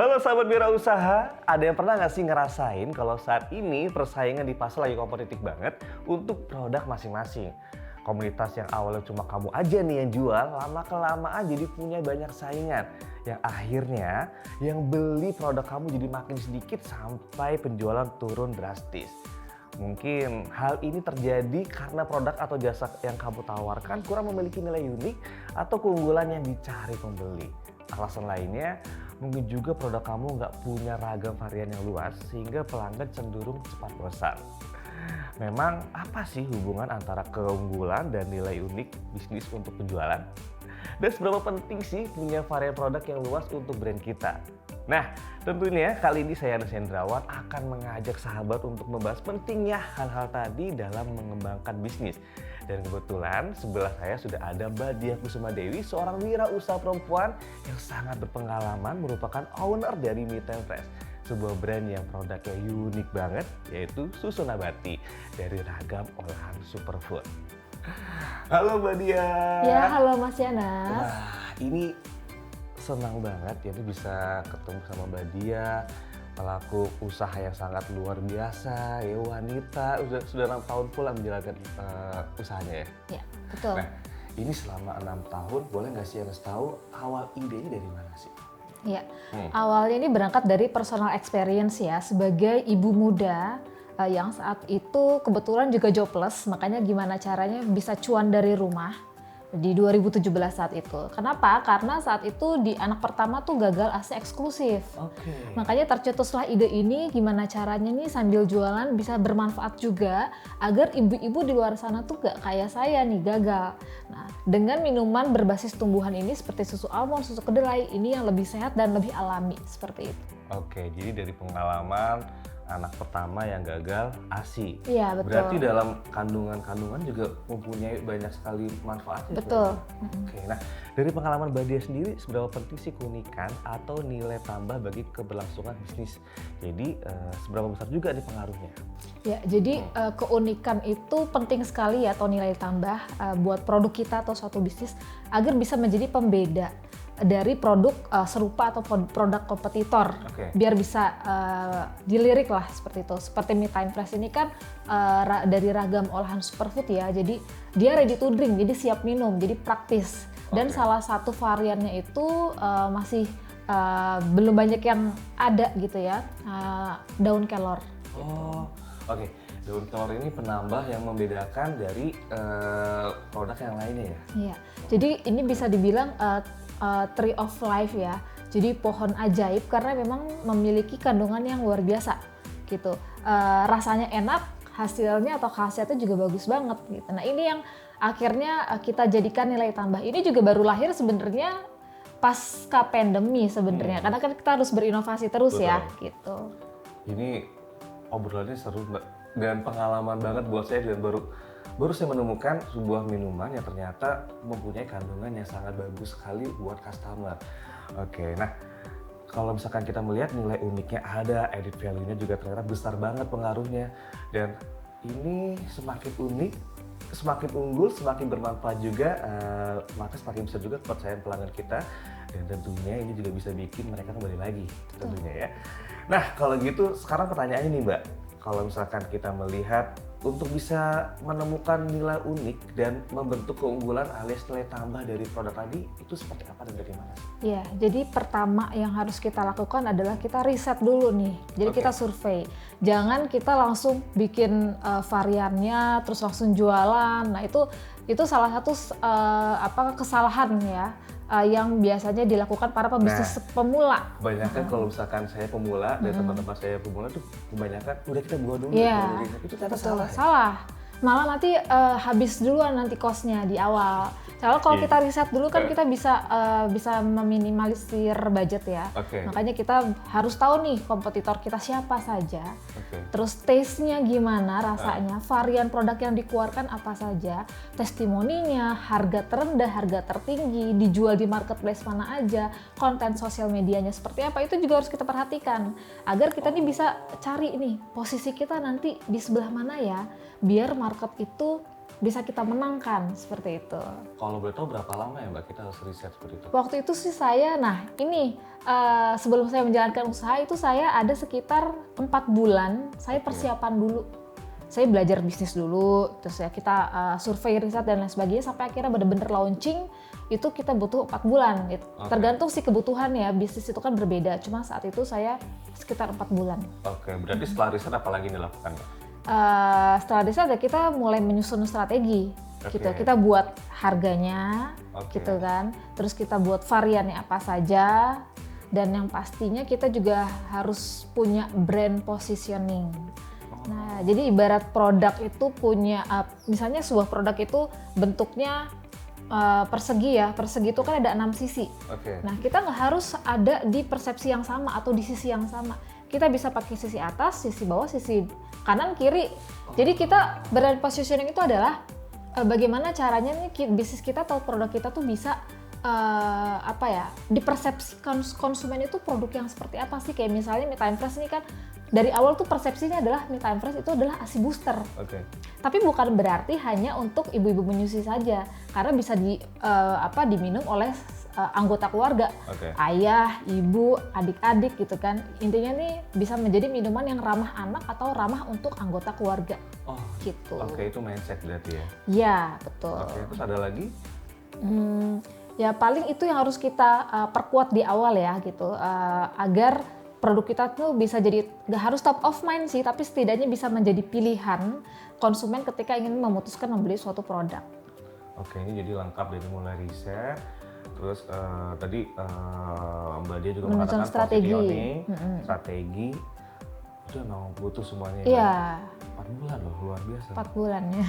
Halo sahabat wirausaha, ada yang pernah nggak sih ngerasain kalau saat ini persaingan di pasar lagi kompetitif banget untuk produk masing-masing? Komunitas yang awalnya cuma kamu aja nih yang jual, lama-kelamaan jadi punya banyak saingan. Yang akhirnya yang beli produk kamu jadi makin sedikit sampai penjualan turun drastis. Mungkin hal ini terjadi karena produk atau jasa yang kamu tawarkan kurang memiliki nilai unik atau keunggulan yang dicari pembeli. Alasan lainnya, mungkin juga produk kamu nggak punya ragam varian yang luas sehingga pelanggan cenderung cepat bosan. Memang apa sih hubungan antara keunggulan dan nilai unik bisnis untuk penjualan? Dan seberapa penting sih punya varian produk yang luas untuk brand kita? Nah, tentunya kali ini saya Anas Hendrawan akan mengajak sahabat untuk membahas pentingnya hal-hal tadi dalam mengembangkan bisnis. Dan kebetulan sebelah saya sudah ada Mbak Diah Kusuma Dewi, seorang wirausaha perempuan yang sangat berpengalaman, merupakan owner dari Me Time Fresh, sebuah brand yang produknya unik banget, yaitu susu nabati dari ragam olahan superfood. Halo Mbak Diah. Ya, halo Mas Yanas. Wah, ini senang banget ya bisa ketemu sama Mbak Diah, pelaku usaha yang sangat luar biasa, ya wanita, sudah 6 tahun pula menjalankan usahanya ya. Ya, betul. Nah, ini selama 6 tahun, boleh nggak sih Anda tahu awal idenya dari mana sih? Ya, awalnya ini berangkat dari personal experience ya, sebagai ibu muda yang saat itu kebetulan juga jobless, makanya gimana caranya bisa cuan dari rumah di 2017 saat itu. Kenapa? Karena saat itu di anak pertama tuh gagal AC eksklusif. Makanya tercetuslah ide ini, gimana caranya nih sambil jualan bisa bermanfaat juga agar ibu-ibu di luar sana tuh gak kayak saya nih gagal. Nah, dengan minuman berbasis tumbuhan ini seperti susu almond, susu kedelai, ini yang lebih sehat dan lebih alami seperti itu. Oke, jadi dari pengalaman anak pertama yang gagal ASI. Iya, betul. Berarti dalam kandungan-kandungan juga mempunyai banyak sekali manfaatnya. Betul. Oke, nah dari pengalaman Mbak Diah sendiri, seberapa penting sih keunikan atau nilai tambah bagi keberlangsungan bisnis? Jadi seberapa besar juga nih pengaruhnya? Ya, jadi keunikan itu penting sekali ya, atau nilai tambah buat produk kita atau suatu bisnis agar bisa menjadi pembeda dari produk serupa atau produk kompetitor, biar bisa dilirik lah seperti itu. Seperti Me Time Fresh ini kan dari ragam olahan superfood ya, jadi dia ready to drink, jadi siap minum, jadi praktis. Dan salah satu variannya itu masih belum banyak yang ada gitu ya, daun kelor. Oh, oke. Daun kelor ini penambah yang membedakan dari produk yang lainnya ya? Iya, jadi ini bisa dibilang tree of life ya, jadi pohon ajaib karena memang memiliki kandungan yang luar biasa gitu. Rasanya enak, hasilnya atau khasiatnya juga bagus banget gitu. Nah, ini yang akhirnya kita jadikan nilai tambah. Ini juga baru lahir sebenarnya pasca pandemi sebenarnya, karena kan kita harus berinovasi terus. Betul. Ya gitu. Ini obrolannya seru Mbak, dan pengalaman banget buat saya, dan baru saya menemukan sebuah minuman yang ternyata mempunyai kandungan yang sangat bagus sekali buat customer. Oke, nah kalau misalkan kita melihat nilai uniknya ada, added value-nya juga ternyata besar banget pengaruhnya. Dan ini semakin unik, semakin unggul, semakin bermanfaat juga, maka semakin besar juga kepercayaan pelanggan kita. Dan tentunya ini juga bisa bikin mereka kembali lagi tentunya ya. Nah kalau gitu sekarang pertanyaannya nih Mbak, kalau misalkan kita melihat untuk bisa menemukan nilai unik dan membentuk keunggulan alias nilai tambah dari produk tadi, itu seperti apa dan dari mana sih? Ya, jadi pertama yang harus kita lakukan adalah kita riset dulu nih. Jadi kita survei. Jangan kita langsung bikin variannya terus langsung jualan. Nah, itu salah satu kesalahan ya. Yang biasanya dilakukan para pebisnis pemula. Kebanyakan kalau misalkan saya pemula dan teman-teman saya pemula tuh kebanyakan udah kita buat dulu. Itu ternyata salah. Salah. Malah nanti habis duluan nanti cost-nya di awal. Kalau kita riset dulu kan kita bisa meminimalisir budget ya. Makanya kita harus tahu nih kompetitor kita siapa saja. Terus taste-nya gimana rasanya, varian produk yang dikeluarkan apa saja, testimoninya, harga terendah, harga tertinggi, dijual di marketplace mana aja, konten sosial medianya seperti apa, itu juga harus kita perhatikan. Agar kita nih bisa cari nih posisi kita nanti di sebelah mana ya, biar market itu bisa kita menangkan seperti itu. Kalau boleh tahu berapa lama ya Mbak kita harus riset seperti itu? Waktu itu sih saya, nah ini sebelum saya menjalankan usaha itu saya ada sekitar 4 bulan saya persiapan dulu. Saya belajar bisnis dulu, terus ya kita survei, riset dan lain sebagainya sampai akhirnya benar-benar launching itu kita butuh 4 bulan. Tergantung sih kebutuhan ya, bisnis itu kan berbeda. Cuma saat itu saya sekitar 4 bulan. Oke, berarti setelah riset apa lagi yang dilakukan? Setelah riset ya kita mulai menyusun strategi. Gitu. Kita buat harganya, gitu kan. Terus kita buat variannya apa saja. Dan yang pastinya kita juga harus punya brand positioning. Nah, jadi ibarat produk itu punya, misalnya sebuah produk itu bentuknya persegi ya, persegi itu kan ada 6 sisi. Nah, kita nggak harus ada di persepsi yang sama atau di sisi yang sama. Kita bisa pakai sisi atas, sisi bawah, sisi kanan, kiri. Jadi kita brand positioning itu adalah bagaimana caranya nih bisnis kita atau produk kita tuh bisa dipersepsikan konsumen itu produk yang seperti apa sih, kayak misalnya Me Time Fresh ini kan dari awal tuh persepsinya adalah Me Time Fresh itu adalah ASI booster. Tapi bukan berarti hanya untuk ibu-ibu menyusui saja, karena bisa diminum oleh anggota keluarga, ayah, ibu, adik-adik gitu kan. Intinya nih bisa menjadi minuman yang ramah anak atau ramah untuk anggota keluarga. Gitu. Itu mindset berarti ya? Iya, betul. Terus ada lagi? Ya paling itu yang harus kita perkuat di awal ya gitu, agar produk kita tuh bisa jadi, nggak harus top of mind sih, tapi setidaknya bisa menjadi pilihan konsumen ketika ingin memutuskan membeli suatu produk. Ini jadi lengkap dari mulai riset, terus tadi Mbak Dia juga mengatakan strategi. Strategi, itu emang butuh semuanya. Iya. 4 bulan loh, luar biasa. 4 bulan ya.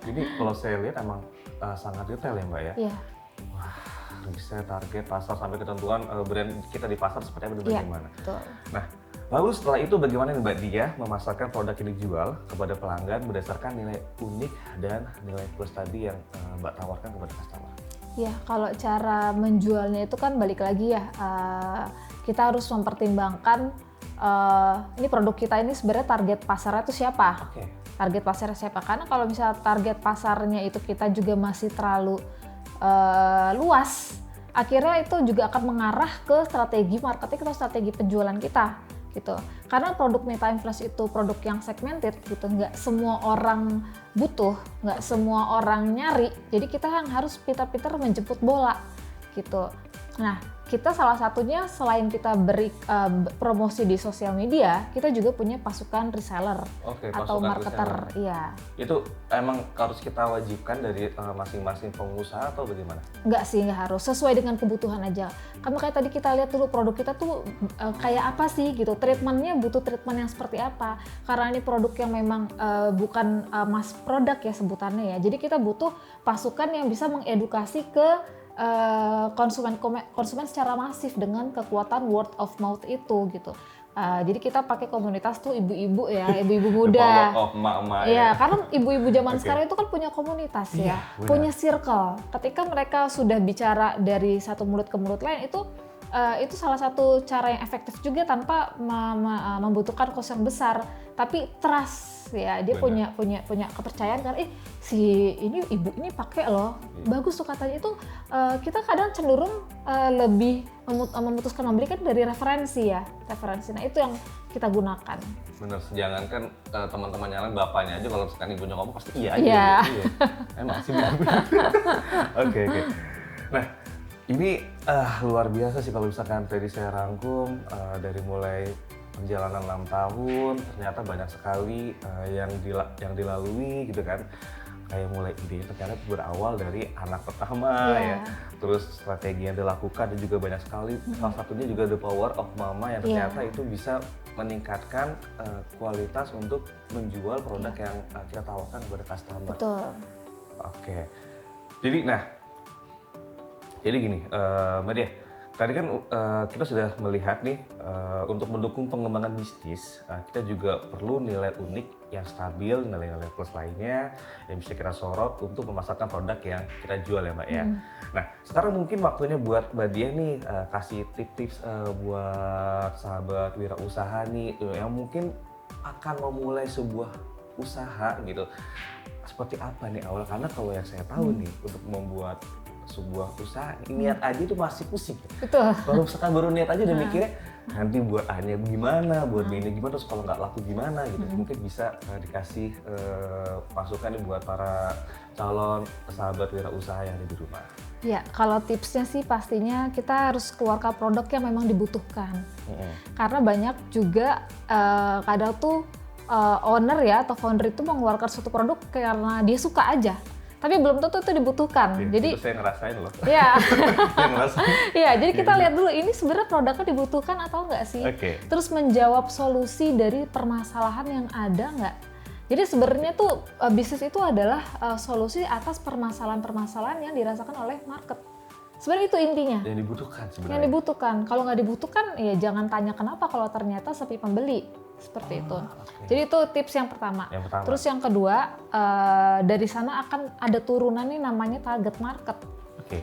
Jadi kalau saya lihat emang sangat detail ya Mbak ya? Iya. Riset, target, pasar, sampai ketentuan brand kita di pasar seperti apa dan bagaimana. Betul. Nah, lalu setelah itu bagaimana nih Mbak Dia memasarkan produk yang dijual kepada pelanggan berdasarkan nilai unik dan nilai plus tadi yang Mbak tawarkan kepada customer? Ya, kalau cara menjualnya itu kan balik lagi ya, kita harus mempertimbangkan ini produk kita ini sebenarnya target pasarnya itu siapa? Target pasarnya siapa? Karena kalau misalnya target pasarnya itu kita juga masih terlalu luas, akhirnya itu juga akan mengarah ke strategi marketing atau strategi penjualan kita gitu. Karena produk Me Time Fresh itu produk yang segmented gitu, nggak semua orang butuh, nggak semua orang nyari, jadi kita yang harus pintar-pintar menjemput bola gitu. Nah, kita salah satunya selain kita beri promosi di sosial media, kita juga punya pasukan reseller atau marketer. Iya. Itu emang harus kita wajibkan dari masing-masing pengusaha atau bagaimana? Enggak sih, nggak harus. Sesuai dengan kebutuhan aja. Kan makanya tadi kita lihat dulu produk kita tuh kayak apa sih gitu. Treatmentnya butuh treatment yang seperti apa. Karena ini produk yang memang bukan mass product ya sebutannya ya. Jadi kita butuh pasukan yang bisa mengedukasi ke konsumen secara masif dengan kekuatan word of mouth itu gitu. Jadi kita pakai komunitas tuh ibu-ibu ya, ibu-ibu muda. Emak-emak. Iya, karena ibu-ibu zaman sekarang itu kan punya komunitas ya, punya circle. Ketika mereka sudah bicara dari satu mulut ke mulut lain itu salah satu cara yang efektif juga tanpa membutuhkan kos yang besar, tapi trust ya, dia punya kepercayaan kan, si ini ibu ini pakai loh, bagus tuh katanya. Itu kita kadang cenderung lebih memutuskan membeli kan dari referensi. Nah itu yang kita gunakan. Bener, jangankan teman-teman yang lain, bapaknya aja kalau misalkan ibunya ngomong pasti iya aja. Iya. Emang sih. Oke. Nah, ini luar biasa sih kalau misalkan tadi saya rangkum dari mulai perjalanan 6 tahun, ternyata banyak sekali yang dilalui gitu kan. Kayak mulai ide ternyata berawal dari anak pertama ya, terus strategi yang dilakukan dan juga banyak sekali. Salah satunya juga the power of mama yang ternyata itu bisa meningkatkan kualitas untuk menjual produk yang kita tawarkan kepada customer. Betul. Oke. Jadi gini, Mbak Dia, tadi kan kita sudah melihat nih untuk mendukung pengembangan bisnis, kita juga perlu nilai unik yang stabil, nilai-nilai plus lainnya yang bisa kita sorot untuk memasarkan produk yang kita jual ya Mbak ya. Nah, sekarang mungkin waktunya buat Mbak Dia nih kasih tips-tips buat sahabat wirausaha nih yang mungkin akan memulai sebuah usaha gitu. Seperti apa nih awal? Karena kalau yang saya tahu nih untuk membuat sebuah usaha, niat aja itu masih pusing. Betul. Kalau misalkan baru niat aja udah mikirnya nanti buat A-nya gimana, buat B-nya gimana, terus kalau nggak laku gimana gitu. Mungkin bisa dikasih masukan nih buat para calon sahabat wirausaha yang ada di rumah. Ya, kalau tipsnya sih pastinya kita harus keluarkan produk yang memang dibutuhkan. Karena banyak juga kadang tuh owner ya atau founder itu mengeluarkan suatu produk karena dia suka aja. Tapi belum tentu itu dibutuhkan. Jadi itu saya ngerasain loh. Iya. Saya ngerasain. Iya, jadi kita lihat dulu ini sebenarnya produknya dibutuhkan atau enggak sih. Terus menjawab solusi dari permasalahan yang ada enggak. Jadi sebenarnya tuh bisnis itu adalah solusi atas permasalahan-permasalahan yang dirasakan oleh market. Sebenarnya itu intinya. Yang dibutuhkan sebenarnya. Yang dibutuhkan. Kalau nggak dibutuhkan ya jangan tanya kenapa kalau ternyata sepi pembeli. Seperti itu. Jadi itu tips yang pertama. Terus yang kedua, dari sana akan ada turunan nih namanya target market.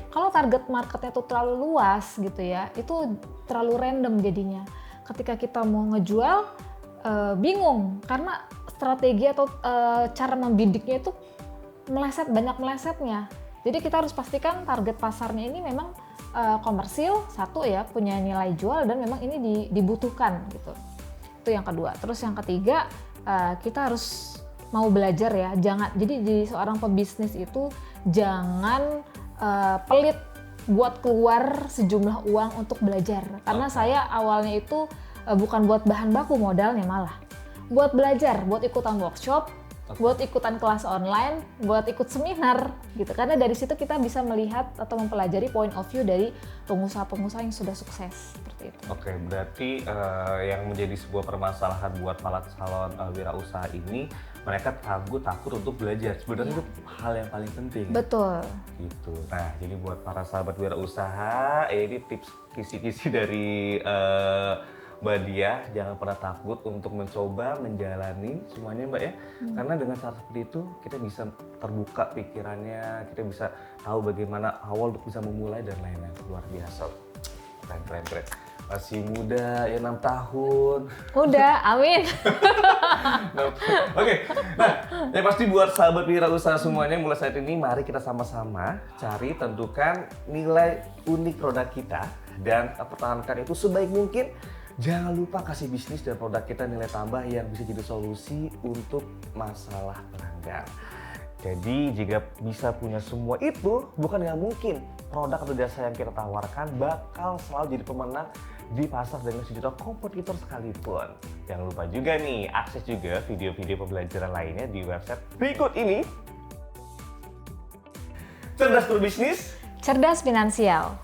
Kalau target marketnya tuh terlalu luas gitu ya, itu terlalu random jadinya. Ketika kita mau ngejual, bingung karena strategi atau cara membidiknya itu banyak melesetnya. Jadi kita harus pastikan target pasarnya ini memang komersil, satu ya, punya nilai jual dan memang ini dibutuhkan gitu. Itu yang kedua. Terus yang ketiga, kita harus mau belajar ya. Jadi seorang pebisnis itu jangan pelit buat keluar sejumlah uang untuk belajar. Karena saya awalnya itu bukan buat bahan baku modalnya malah. Buat belajar, buat ikutan workshop, buat ikutan kelas online, buat ikut seminar gitu. Karena dari situ kita bisa melihat atau mempelajari point of view dari pengusaha-pengusaha yang sudah sukses seperti itu. Oke, berarti yang menjadi sebuah permasalahan buat para calon wirausaha ini, mereka takut untuk belajar. Sebenarnya itu hal yang paling penting. Betul. Gitu. Nah, jadi buat para sahabat wirausaha, ini tips kisi-kisi dari Mbak Diah, jangan pernah takut untuk mencoba menjalani semuanya Mbak ya. Karena dengan cara seperti itu kita bisa terbuka pikirannya, kita bisa tahu bagaimana awal untuk bisa memulai dan lain-lain. Luar biasa. Keren. Masih muda ya, 6 tahun. Udah, amin. Oke, nah yang pasti buat sahabat wirausaha semuanya mulai saat ini mari kita sama-sama cari tentukan nilai unik produk kita dan pertahankan itu sebaik mungkin. Jangan lupa kasih bisnis dan produk kita nilai tambah yang bisa jadi solusi untuk masalah pelanggan. Jadi jika bisa punya semua itu, bukan nggak mungkin produk atau jasa yang kita tawarkan bakal selalu jadi pemenang di pasar dengan sejuta kompetitor sekalipun. Jangan lupa juga nih, akses juga video-video pembelajaran lainnya di website berikut ini. Cerdas berbisnis, Cerdas finansial.